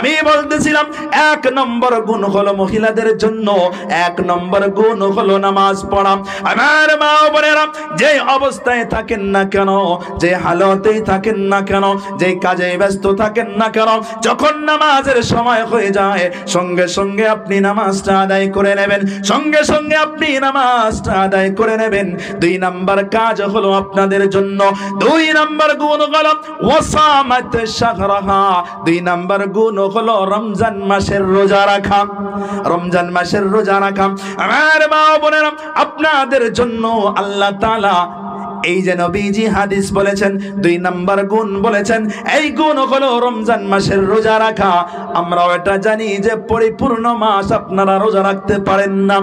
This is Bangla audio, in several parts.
আমি বলতেছিলাম এক নম্বর গুণ হলো মহিলাদের জন্য, এক নম্বর গুণ হলো নামাজ পড়া। আমার মা ও বোনেরা, যে অবস্থায় থাকেন না কেন, যে হালতেই থাকেন না কেন, যে কাজে ব্যস্ত থাকেন না কেন, যখন নামাজের সময় হয়ে যায় সঙ্গে সঙ্গে আপনি নামাজটা আদায় করে নেবেন, সঙ্গে সঙ্গে আপনি নামাজটা আদায় করে নেবেন। দুই নাম্বার কাজ হলো আপনাদের জন্য, দুই নাম্বার গুণ হলো ওয়াসামাত শাহরাহা, দুই নাম্বার গুণ হলো রমজান মাসের রোজা রাখা, রমজান মাসের রোজা রাখা। আমার মা ও বোনেরা, আপনাদের জন্য আল্লাহ তাআলা এই যে নবীজি হাদিস বলেছেন, দুই নাম্বার গুণ বলেছেন, এই গুণ হলো রমজান মাসের রোজা রাখা। আমরাও এটা জানি যে পরিপূর্ণ মাস আপনারা রোজা রাখতে পারেন না,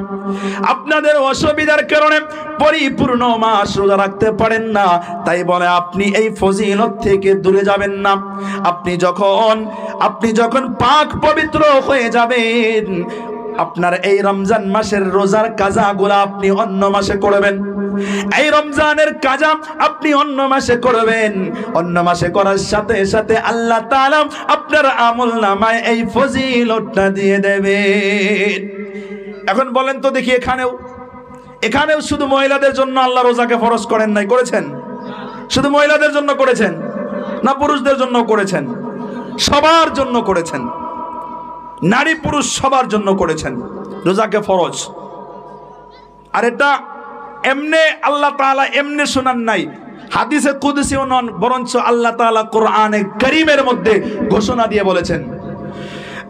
আপনাদের অসুবিধার কারণে পরিপূর্ণ মাস রোজা রাখতে পারেন না, তাই বলে আপনি এই ফজিলত থেকে দূরে যাবেন না। আপনি যখন পাক পবিত্র হয়ে যাবেন, আপনার এই রমজান মাসের রোজার কাজাগুলো আপনি অন্য মাসে করবেন, এই রমজানের কাজা আপনি অন্য মাসে করবেন, অন্য মাসে করার সাথে সাথে আল্লাহ তাআলা আপনার আমলনামায় এই ফজিলতটা দিয়ে দেবেন। এখন বলেন তো দেখি, এখানেও শুধু মহিলাদের জন্য আল্লাহ রোজাকে ফরজ করেন নাই? করেছেন? শুধু মহিলাদের জন্য করেছেন না পুরুষদের জন্য করেছেন? সবার জন্য করেছেন, নারী পুরুষ সবার জন্য করেছেন রোজাকে ফরজ। আর এটা এমনি আল্লাহ তাআলা এমনি শোনান নাই, হাদিসে কুদসিও নন, বরঞ্চ আল্লাহ তাআলা কোরআনে কারীমের মধ্যে ঘোষণা দিয়ে বলেছেন।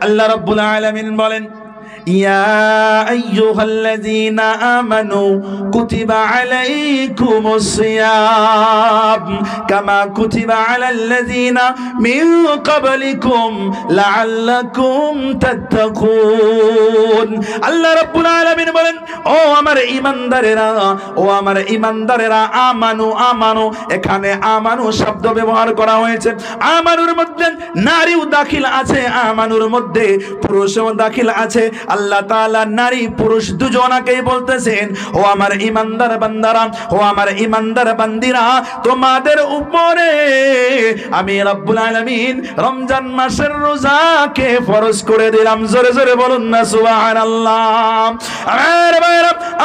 আল্লাহ রাব্বুল আলামিন বলেন, ইয়া আইয়ুহাল্লাযীনা আমানু কুতিবা আলাইকুমুস সিয়াম কামা কুতিবা আলাল্লাযীনা মিন ক্বাবলিকুম লাআল্লাকুম তাত্তাকুন। আল্লাহ রাব্বুল আলামিন বলেন, ও আমার ঈমানদারেরা, ও আমার ঈমানদারেরা, আমানু আমানু, এখানে আমানু শব্দ ব্যবহার করা হয়েছে। আমানুর মধ্যে নারীও দাখিল আছে, আমানুর মধ্যে পুরুষও দাখিল আছে। আল্লাহ তাআলা নারী পুরুষ দুজনাকেই বলতেছেন, ও আমার ঈমানদার বান্দারা, ও আমার ঈমানদার বান্দিরা, তোমাদের উপরে আমি রব্বুল আলামিন রমজান মাসের রোজাকে ফরজ করে দিলাম। জোরে জোরে বলুন না সুবহানাল্লাহ।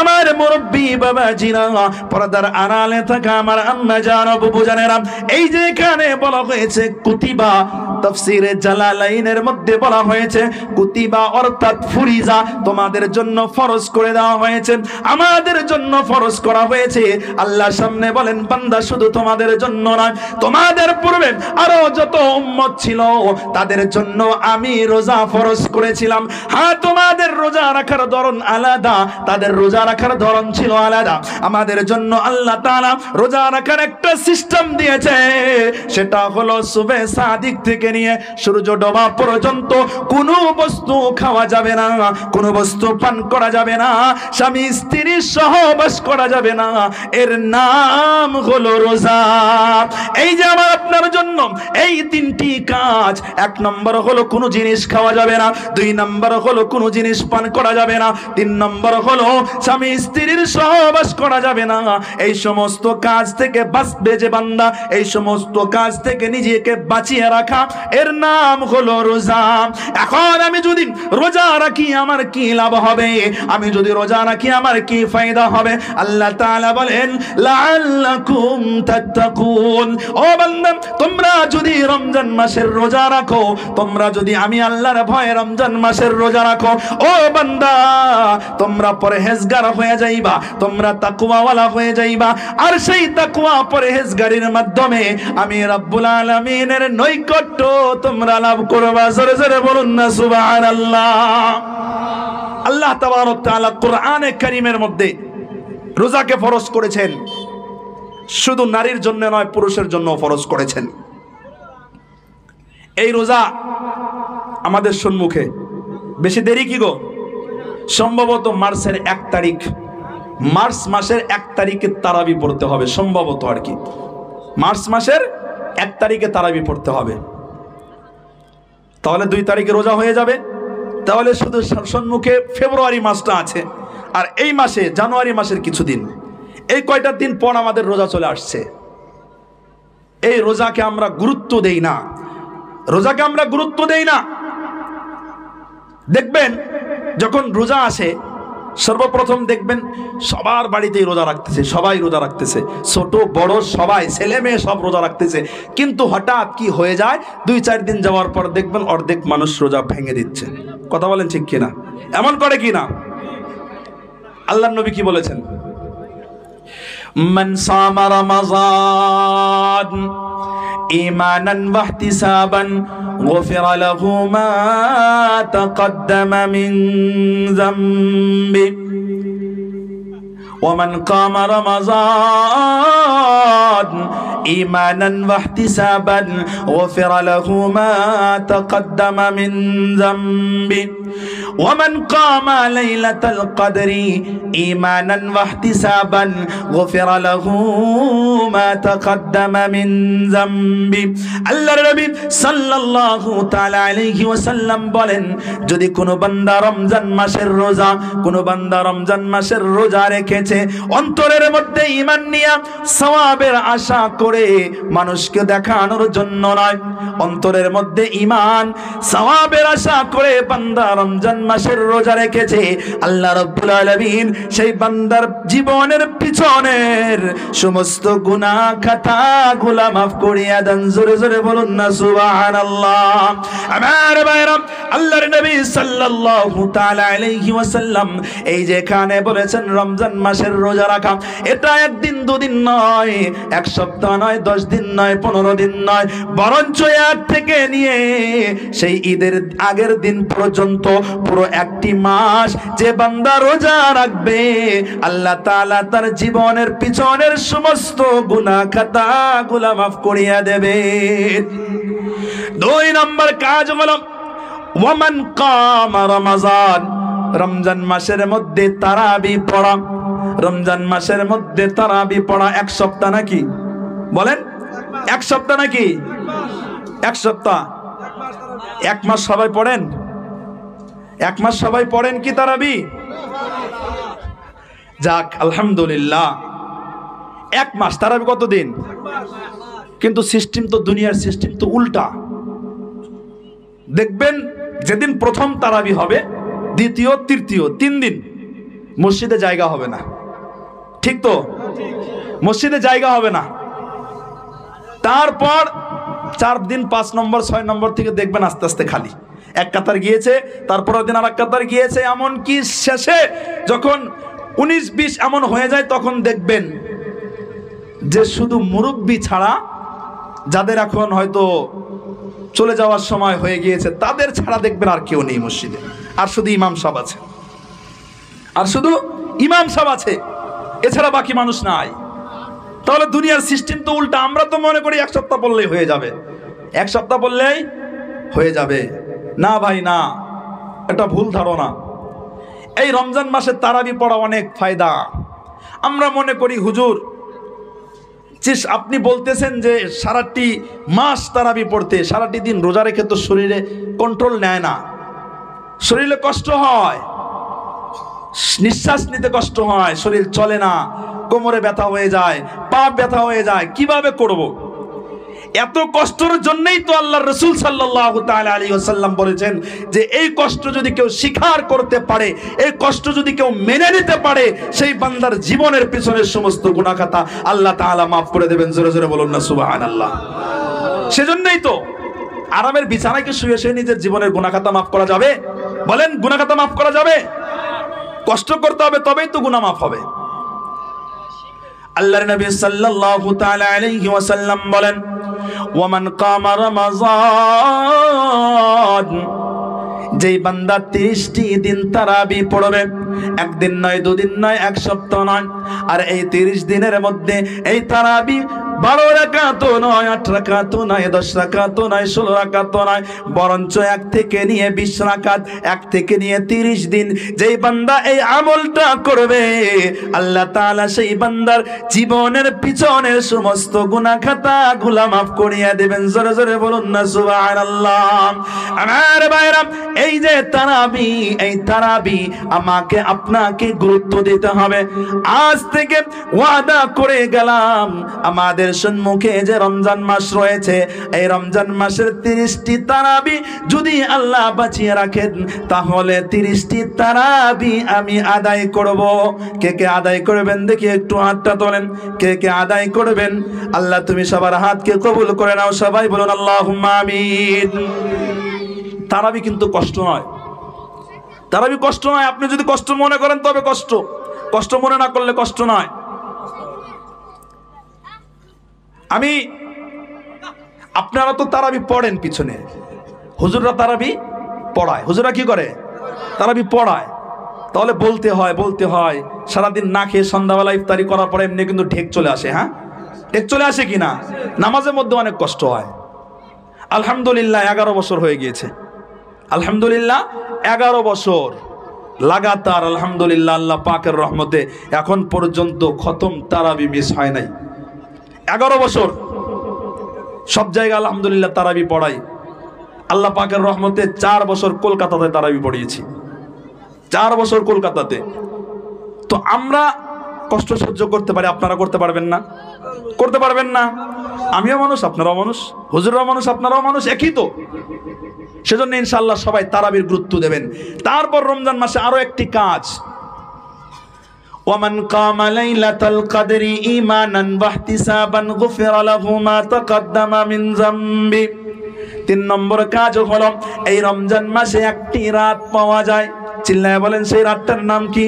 আমার মুরব্বী বাবাজিরা, পর্দার আড়ালে থাকা আমার আম্মা জান, বুবু জানেরা, এই যে এখানে বলা হয়েছে কুতিবা, তাফসীরে জালালাইনের মধ্যে বলা হয়েছে কুতিবা অর্থাৎ ফুরিজা, তোমাদের জন্য ফরজ করে দেওয়া হয়েছে, আমাদের জন্য ফরজ করা হয়েছে। আল্লাহর সামনে বলেন, বান্দা শুধু তোমাদের জন্য নয়, তোমাদের পূর্বে আরো যত উম্মত ছিল তাদের জন্য আমি রোজা ফরজ করেছিলাম। হ্যাঁ, তোমাদের রোজা রাখার ধরন আলাদা, তাদের রোজা রাখার ধরন ছিল আলাদা। আমাদের জন্য আল্লাহ তাআলা রোজা রাখার একটা সিস্টেম দিয়েছে, সেটা হলো সুবে সাদিক থেকে নিয়ে সূর্য ডোবা পর্যন্ত কোনো বস্তু খাওয়া যাবে না, কোনো বস্তু পান করা যাবে না, স্বামী স্ত্রী সহবাস করা যাবে না, এর নাম হলো রোজা। এই যে আমার আপনার জন্য এই তিনটি কাজ, এক নম্বর হলো কোনো জিনিস খাওয়া যাবে না, দুই নম্বর হলো কোনো জিনিস পান করা যাবে না, তিন নম্বর হলো স্বামী স্ত্রীর সহবাস করা যাবে না। এই সমস্ত কাজ থেকে বাঁচবে যে বান্দা, এই সমস্ত কাজ থেকে নিজেকে বাঁচিয়ে রাখা, এর নাম হলো রোজা। এখন আমি যদি রোজা রাখি আমার কি লাভ হবে? আমি যদি রোজা রাখি আমার কি ফায়দা হবে? আল্লাহ তাআলা বলেন, লাআল্লাকুম তাত্তাকুন। ও বান্দা, তোমরা যদি রমজান মাসের রোজা রাখো, তোমরা যদি আমি আল্লাহর ভয়ে রমজান মাসের রোজা রাখো, ও বান্দা, তোমরা পরহেজগার হয়ে যাইবা, তোমরা তাকওয়াওয়ালা হয়ে যাইবা। আর সেই তাকওয়া পরহেজগারির মাধ্যমে আমি রব্বুল আলামিনের নৈকট্য তোমরা লাভ করবা। জোরে জোরে বলুন না সুবহানাল্লাহ। আল্লাহ তাবারক তাআলা কোরআনে কারীমের মধ্যে রোজাকে ফরজ করেছেন, শুধু নারীর জন্য নয়, পুরুষের জন্য ফরজ করেছেন। এই রোজা আমাদের সম্মুখে, বেশি দেরি কি গো? সম্ভবত মার্চের 1 তারিখ, মার্চ মাসের 1 তারিখে তারাবি পড়তে হবে, সম্ভবত আর কি মার্চ মাসের 1 তারিখে তারাবি পড়তে হবে। তাহলে 2 তারিখে রোজা হয়ে যাবে। তাহলে শুধু সম্মুখে ফেব্রুয়ারি মাসটা আছে, আর এই মাসে জানুয়ারি মাসের কিছুদিন, এই কয়টা দিন পর আমাদের রোজা চলে আসছে। এই রোজাকে আমরা গুরুত্ব দেই না, রোজাকে আমরা গুরুত্ব দেই না। দেখবেন যখন রোজা আসে সর্বপ্রথম দেখবেন সবার বাড়িতেই রোজা রাখতেছে, সবাই রোজা রাখতেছে, ছোট বড় সবাই, ছেলে মেয়ে সব রোজা রাখতেছে। কিন্তু হঠাৎ কি হয়ে যায়, 2-4 দিন যাওয়ার পর দেখবেন অর্ধেক মানুষ রোজা ভেঙে দিচ্ছে। কথা বলেন ঠিক কিনা? এমন করে কিনা? আল্লাহর নবী কি বলেছেন? মান সামা রমাযান ঈমানান ওয়া ইহতিসাবান গুফিরা লাহু মা তাকদ্দামা মিন যামবি ওয়া মান কামা রমাযান ঈমানান ওয়া ইহতিসাবান গুফিরা লাহু মা তাকদ্দামা মিন যামবি ওয়া মান কামা লাইলাতাল কদরি ঈমানান ওয়া ইহতিসাবান গুফিরা লাহু মা তাকদ্দামা মিন যামবি। আল্লাহর নবী সাল্লাল্লাহু তাআলা আলাইহি ওয়াসাল্লাম বলেন, যদি কোনো বান্দা রমজান মাসের রোজা, কোনো বান্দা রমজান মাসের রোজা রেখেছে অন্তরের মধ্যে ঈমান নিয়ে সওয়াবের আশা করে, মানুষকে দেখানোর জন্য নয়, অন্তরের মধ্যে ঈমান সওয়াবের আশা করে বান্দা রমজান মাসের রোজা রেখেছে, আল্লাহ রাব্বুল আলামিন সেই বান্দার জীবনের পিছনের সমস্ত গুনাহ খাতাগুলো মাফ করিয়া দেন। জোরে জোরে বলুন না সুবহানাল্লাহ। আমার ভাইরা, আল্লাহর নবী সাল্লাল্লাহু তাআলা আলাইহি ওয়াসাল্লাম এই যে এখানে বলেছেন রমজান মাসের রোজা রাখা, এটা একদিন দুদিন নয়, এক সপ্তাহ নয়, 10 দিন নয়, 15 দিন নয়, বরঞ্চ এক থেকে নিয়ে সেই ঈদের আগের দিন পর্যন্ত পুরো একটি মাস যে বান্দা রোজা রাখবে, আল্লাহ তাআলা তার জীবনের পিছনের সমস্ত গুনাহ খাতাগুলো মাফ করিয়া দেবে। 2 নম্বর কাজ হলো ওয়ামান কামা রমাযান, রমজান মাসের মধ্যে তারাবি পড়া। রমজান মাসের মধ্যে তারাবি পড়া 1 সপ্তাহ নাকি? বলেন 1 সপ্তাহ নাকি? 1 সপ্তাহ, 1 মাস সবাই পড়েন? 1 মাস সবাই পড়েন কি তারাবি? যাক আলহামদুলিল্লাহ। 1 মাস তারাবি কতদিন? কিন্তু সিস্টেম তো, দুনিয়ার সিস্টেম তো উল্টা। দেখবেন যেদিন প্রথম তারাবি হবে, দ্বিতীয়, তৃতীয় 3 দিন মসজিদে জায়গা হবে না। ঠিক তো? মসজিদে জায়গা হবে না। তারপর 4 দিন 5 নম্বর 6 নম্বর থেকে দেখবেন আস্তে আস্তে খালি, 1 কাতার গিয়েছে, তারপরের দিন আরেক কাতার গিয়েছে, এমন কি শেষে যখন 19-20 এমন হয়ে যায়, তখন দেখবেন যে শুধু মুরব্বি ছাড়া, যাদের এখন হয়তো চলে যাওয়ার সময় হয়ে গিয়েছে, তাদের ছাড়া দেখবেন আর কেউ নেই মসজিদে, আর শুধু ইমাম সাহেব আছে, আর শুধু ইমাম সাহেব আছে, এছাড়া বাকি মানুষ নাই। তাহলে দুনিয়ার সিস্টেম তো উল্টা। আমরা তো মনে করি 1 সপ্তাহ পড়লেই হয়ে যাবে, 1 সপ্তাহ পড়লেই হয়ে যাবে। না ভাই না, এটা ভুল ধারণা। এই রমজান মাসে তারাবি পড়া অনেক ফায়দা। আমরা মনে করি হুজুর আপনি বলতেছেন যে সারাটি মাস তারাবি পড়তে, সারাটি দিন রোজা রেখে তো শরীরে কন্ট্রোল নেয় না, শরীরে কষ্ট হয়, নিঃশ্বাস নিতে কষ্ট হয়, শরীর চলে না, কোমরে ব্যথা হয়ে যায়, পা ব্যথা হয়ে যায়, কিভাবে করব? এত কষ্টের জন্যই তো আল্লাহর রাসূল সাল্লাল্লাহু তাআলা আলাইহি ওয়াসাল্লাম বলেছেন যে এই কষ্ট যদি কেউ স্বীকার করতে পারে, এই কষ্ট যদি কেউ মেনে নিতে পারে, সেই বান্দার জীবনের পিছনের সমস্ত গুনাহ খাতা আল্লাহ তাআলা মাফ করে দেবেন। জোরে জোরে বলুন না সুবহানাল্লাহ। সেজন্যই তো আরামের বিছানায় কি শুয়ে শুয়ে নিজের জীবনের গুনাহ খাতা মাফ করা যাবে? বলেন, গুনাহ খাতা মাফ করা যাবে? কষ্ট করতে হবে, তবেই তো গুনাহ মাফ হবে। আল্লাহর নবী সাল্লাল্লাহু তাআলা আলাইহি ওয়াসাল্লাম বলেন, ওয়ামান কামা রমাযান, যেই বান্দা 30টি দিন তারাবি পড়বে, 1 দিন নয়, 2 দিন নয়, 1 সপ্তাহ নয়, আর এই 30 দিনের মধ্যে এই তারাবি 12 রাকাত নয়, 8 রাকাত নয়, 10 রাকাত নয়, 16 রাকাত নয়, বরঞ্চ 1 থেকে নিয়ে 20 রাকাত, 1 থেকে নিয়ে 30 দিন যেই বান্দা এই আমলটা করবে, আল্লাহ তাআলা সেই বান্দার জীবনের পিছনের সমস্ত গুনাহ খাতাগুলো মাফ করিয়া দেবেন। জোরে জোরে বলুন না সুবহানাল্লাহ। আমার ভাইরা, এই যে তারাবি, এই তারাবি আমাকে আপনাকে গুরুত্ব দিতে হবে। আজ থেকে ওয়াদা করে গেলাম, আমাদের আমাদের সম্মুখে যে রমজান মাস রয়েছে, এই রমজান মাসের 30টি তারাবি যদি আল্লাহ বাঁচিয়ে রাখেন, তাহলে 30টি তারাবি আমি আদায় করব। কে কে আদায় করবেন দেখি একটু হাতটা তোলেন। কে কে আদায় করবেন? আল্লাহ তুমি সবার হাতকে কবুল করে নাও। সবাই বলুন আল্লাহুম্মা আমিন। তারাবি কিন্তু কষ্ট নয়, তারাবি কষ্ট নয়। আপনি যদি কষ্ট মনে করেন তবে কষ্ট, কষ্ট মনে না করলে কষ্ট নয়। আপনারা তো তারাবি পড়েন পিছনে, হুজুররা তারাবি পড়ায়। হুজুররা কি করে? তারাবি পড়ায়। তাহলে বলতে হয় সারাদিন না খেয়ে সন্ধ্যাবেলা ইফতারি করার পরে এমনি কিন্তু ঢেক চলে আসে। হ্যাঁ, ঢেক চলে আসে কিনা? নামাজের মধ্যে অনেক কষ্ট হয়। আলহামদুলিল্লাহ 11 বছর হয়ে গিয়েছে। আলহামদুলিল্লাহ 11 বছর লাগাতার, আলহামদুলিল্লাহ আল্লাহ পাকের রহমতে এখন পর্যন্ত খতম তারাবি মিস হয় নাই। 11 বছর সব জায়গায় আলহামদুলিল্লাহ তারাবি পড়াই। আল্লাহ পাকের রহমতে 4 বছর কলকাতাতে তারাবি পড়িয়েছি, 4 বছর কলকাতাতে। তো আমরা কষ্ট সহ্য করতে পারি, আপনারা করতে পারবেন না? করতে পারবেন না? আমিও মানুষ, আপনারাও মানুষ, হুজুররাও মানুষ, আপনারাও মানুষ, একই তো। সেজন্য ইনশাআল্লাহ সবাই তারাবির গুরুত্ব দেবেন। তারপর রমজান মাসে আরো একটি কাজ, ওয়ামান কামা লাইলাতাল কদরি ঈমানান ওয়াহতিসাবান গুফিরা লাহু মা তাকদ্দামা মিন যামবি। 3 নম্বর কাজ হলো এই রমজান মাসে একটি রাত পাওয়া যায়। চিল্লায় বলেন সেই রাতটার নাম কি?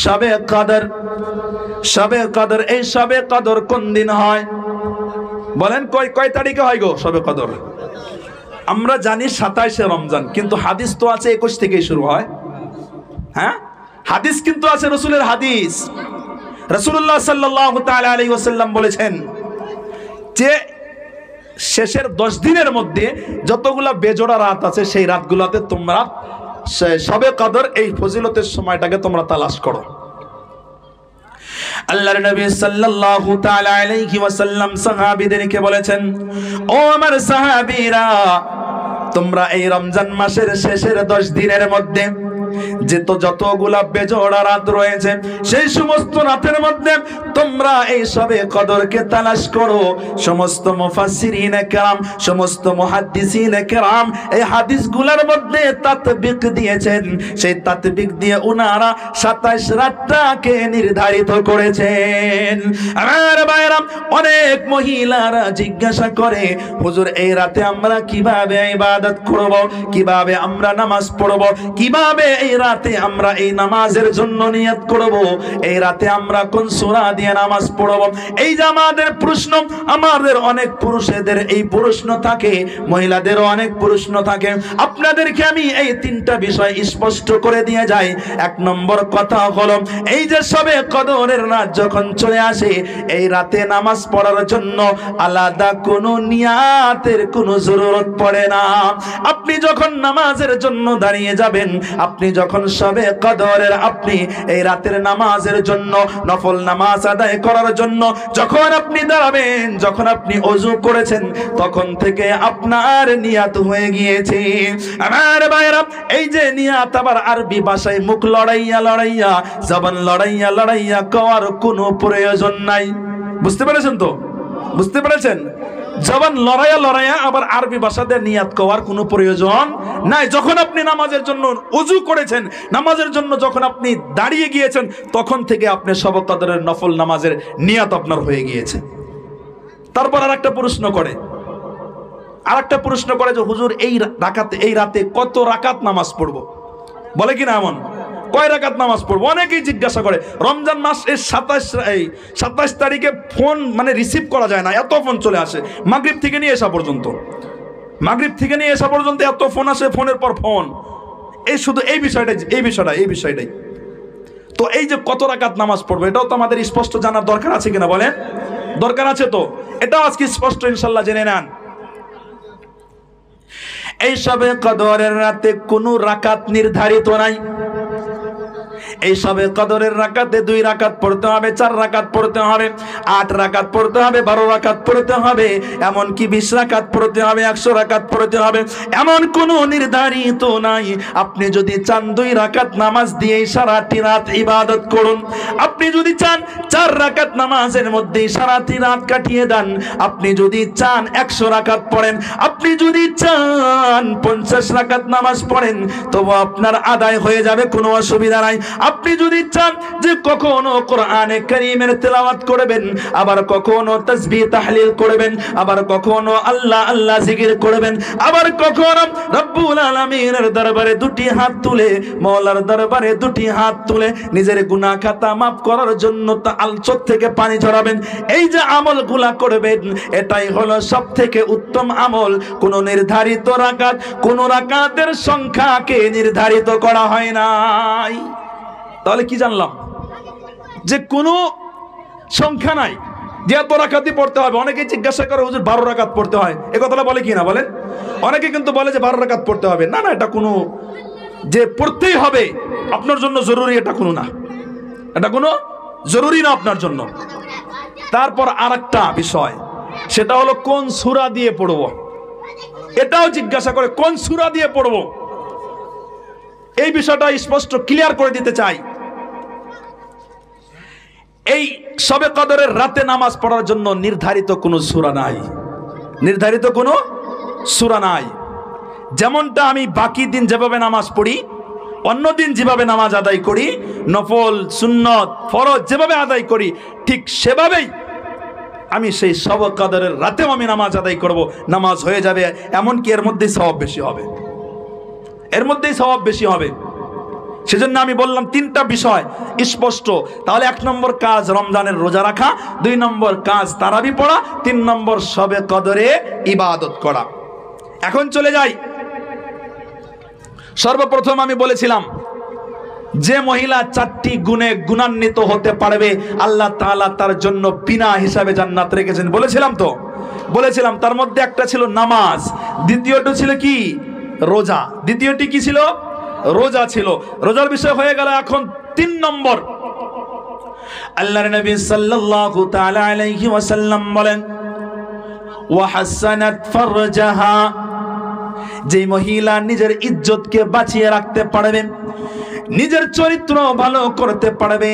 শবে কদর। শবে কদর। এই শবে কদর কোন দিন হয় বলেন? কয় তারিখে হয় গো শবে কদর? আমরা জানি 27শে রমজান, কিন্তু হাদিস তো আছে 21 থেকেই শুরু হয়। হ্যাঁ, হাদিস কিন্তু আছে, রাসূলের হাদিস। রাসূলুল্লাহ সাল্লাল্লাহু তাআলা আলাইহি ওয়াসাল্লাম বলেছেন যে শেষের 10 দিনের মধ্যে যতগুলা বেজোড়া রাত আছে সেই রাতগুলোতে তোমরা শবে কদর এই ফজিলতের সময়টাকে তোমরা তালাশ করো। আল্লাহর নবী সাল্লাল্লাহু তাআলা আলাইহি ওয়াসাল্লাম সাহাবীদেরকে বলেছেন, ও আমার সাহাবীরা, তোমরা এই রমজান মাসের শেষের 10 দিনের মধ্যে যতগুলা বেজোড়া রাত রয়েছে সেই সমস্ত রাতের মধ্যে তোমরা এই শবে কদরকে তালাশ করো। সমস্ত মুফাসসিরিনে কেরাম, সমস্ত মুহাদ্দিসিনে কেরাম এই হাদিসগুলোর মধ্যে তাতবিক দিয়েছেন। সেই তাতবিক দিয়ে উনারা 27 রাতটাকে নির্ধারিত করেছেন। আমার ভাইরা, অনেক মহিলারা জিজ্ঞাসা করে, হুজুর এই রাতে আমরা কিভাবে ইবাদত করব, কিভাবে আমরা নামাজ পড়ব, কিভাবে এই রাতে আমরা এই নামাজের জন্য নিয়ত করব, এই রাতে আমরা কোন সূরা দিয়ে নামাজ পড়ব? এই যে আমাদের প্রশ্ন, আমাদের অনেক পুরুষদের এই প্রশ্ন থাকে, মহিলাদেরও অনেক প্রশ্ন থাকে। আপনাদেরকে আমি এই 3টা বিষয় স্পষ্ট করে দিয়ে যাই। 1 নম্বর কথা হলো, এই যে শবে কদরের রাত যখন চলে আসে, এই রাতে নামাজ পড়ার জন্য আলাদা কোনো নিয়াতের কোনো জরুরত পড়ে না। আপনি যখন নামাজের জন্য দাঁড়িয়ে যাবেন, আপনি যখন শবে কদরের আপনি এই রাতের নামাজের জন্য, নফল নামাজ আদায় করার জন্য যখন আপনি দাঁড়াবেন, যখন আপনি ওযু করেছেন, তখন থেকে আপনার নিয়াত হয়ে গিয়েছে। আমার ভাইরা, এই যে নিয়াত আবার আরবি ভাষায় মুখ লড়াইয়া লড়াইয়া, জবান লড়াইয়া লড়াইয়া করার কোনো প্রয়োজন নাই। বুঝতে পেরেছেন তো? বুঝতে পেরেছেন? জবান লড়াইয়া লড়াইয়া আবার আরবি ভাষাতে নিয়াত করার কোনো প্রয়োজন নাই। যখন আপনি নামাজের জন্য ওযু করেছেন, নামাজের জন্য যখন আপনি দাঁড়িয়ে গিয়েছেন, তখন থেকে আপনি শবে কদরের নফল নামাজের নিয়াত আপনার হয়ে গিয়েছে। তারপর আরেকটা প্রশ্ন করে যে হুজুর এই রাতে কত রাকাত নামাজ পড়বো? বলে কিনা এমন? কয় রাকাত নামাজ পড়বো? অনেকেই জিজ্ঞাসা করে। রমজান মাসের 27 তারিখে ফোন মানে রিসিভ করা যায় না, এত ফোন চলে আসে। মাগরিব থেকে নিয়ে আসা পর্যন্ত এত ফোন আসে, ফোনের পর ফোন। এই শুধু এই বিষয়টাই। তো এই যে কত রাকাত নামাজ পড়বো, এটাও তো আমাদের স্পষ্ট জানার দরকার আছে কিনা বলেন? দরকার আছে তো? এটাও আজকে স্পষ্ট ইনশাল্লাহ জেনে নেন। এই শবে কদরের রাতে কোনো রাকাত নির্ধারিত নাই। এই সবে কদরের রাকাতে 2 রাকাত পড়তে হবে, 4 রাকাত পড়তে হবে, 8 রাকাত পড়তে হবে, 12 রাকাত পড়তে হবে, এমন কি 20 রাকাত পড়তে হবে, 100 রাকাত পড়তে হবে, এমন কোনো নির্ধারিত নাই। আপনি যদি চান 2 রাকাত নামাজ দিয়ে সারাটি রাত ইবাদত করুন, আপনি যদি চান 4 রাকাত নামাজের মধ্যে সারাটি রাত কাটিয়ে দেন, আপনি যদি চান 100 রাকাত পড়েন, আপনি যদি চান 50 রাকাত নামাজ পড়েন, তবু আপনার আদায় হয়ে যাবে, কোনো অসুবিধা নাই। আপনি যদি চান যে কখনো কোরআনে কারীমের তেলাওয়াত করবেন, আবার কখনো তাসবিহ তাহলিল করবেন, আবার কখনো আল্লাহ আল্লাহ জিকির করবেন, আবার কখনো রব্বুল আলামিনের দরবারে 2টি হাত তুলে, মওলার দরবারে 2টি হাত তুলে নিজের গুনাহ খাতা মাফ করার জন্য চোখ থেকে পানি ঝরাবেন। এই যে আমলগুলা করবেন, এটাই হলো সবথেকে উত্তম আমল। কোন নির্ধারিত রাকাত, কোন রাকাতের সংখ্যাকে নির্ধারিত করা হয় নাই। তাহলে কি জানলাম? যে কোনো সংখ্যা নাই যে এত রাকাতই পড়তে হবে। অনেকে জিজ্ঞাসা করে হুজুর 12 রাকাত পড়তে হয়, এ কথাটা বলে কি না বলেন? অনেকে কিন্তু বলে যে 12 রাকাত পড়তে হবে। না না, এটা কোনো যে পড়তেই হবে আপনার জন্য জরুরি, এটা কোনো না, এটা কোনো জরুরি না আপনার জন্য। তারপর আরেকটা বিষয়, সেটা হলো কোন সূরা দিয়ে পড়ব। এটাও জিজ্ঞাসা করে কোন সূরা দিয়ে পড়ব। এই বিষয়টা স্পষ্ট ক্লিয়ার করে দিতে চাই। এই শবে কদরের রাতে নামাজ পড়ার জন্য নির্ধারিত কোনো সূরা নাই, নির্ধারিত কোনো সূরা নাই। যেমনটা আমি বাকি দিন যেভাবে নামাজ পড়ি, অন্য দিন যেভাবে নামাজ আদায় করি, নফল সুন্নত ফরজ যেভাবে আদায় করি, ঠিক সেভাবেই আমি সেই শবে কদরের রাতেও আমি নামাজ আদায় করব, নামাজ হয়ে যাবে। এমনকি এর মধ্যেই সওয়াব বেশি হবে, এর মধ্যেই সওয়াব বেশি হবে। সেজন্য আমি বললাম 3টা বিষয় স্পষ্ট। তাহলে 1 নম্বর কাজ রমজানের রোজা রাখা, 2 নম্বর কাজ তারাবি পড়া, 3 নম্বর শবে কদরে ইবাদত করা। এখন চলে যাই। সর্বপ্রথম আমি বলেছিলাম যে মহিলা 4টি গুণে গুণান্বিত হতে পারবে, আল্লাহ তাআলা তার জন্য বিনা হিসাবে জান্নাত রেখেছেন। বলেছিলাম তো, বলেছিলাম তার মধ্যে একটা ছিল নামাজ, দ্বিতীয়টা ছিল কি? রোজা। দ্বিতীয়টি কি ছিল? রোজা ছিল। রোজার বিষয় হয়ে গেল। এখন 3 নম্বর, আল্লাহর নবী সাল্লাল্লাহু তাআলা আলাইহি ওয়াসাল্লাম বলেন, ওয়া হাসানাত ফারজাহা, যে মহিলা নিজের ইজ্জতকে বাঁচিয়ে রাখতে পারবে, নিজের চরিত্র ভালো করতে পারবে,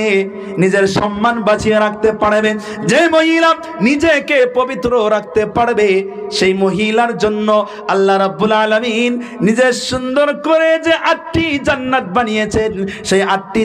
নিজের সম্মান বাঁচিয়ে রাখতে পারবে, যে মহিলা নিজেকে পবিত্র রাখতে পারবে, সেই মহিলার জন্য আল্লাহ রাব্বুল আলামিন নিজের সুন্দর করে যে 8টি জান্নাত বানিয়েছেন, সেই 8টি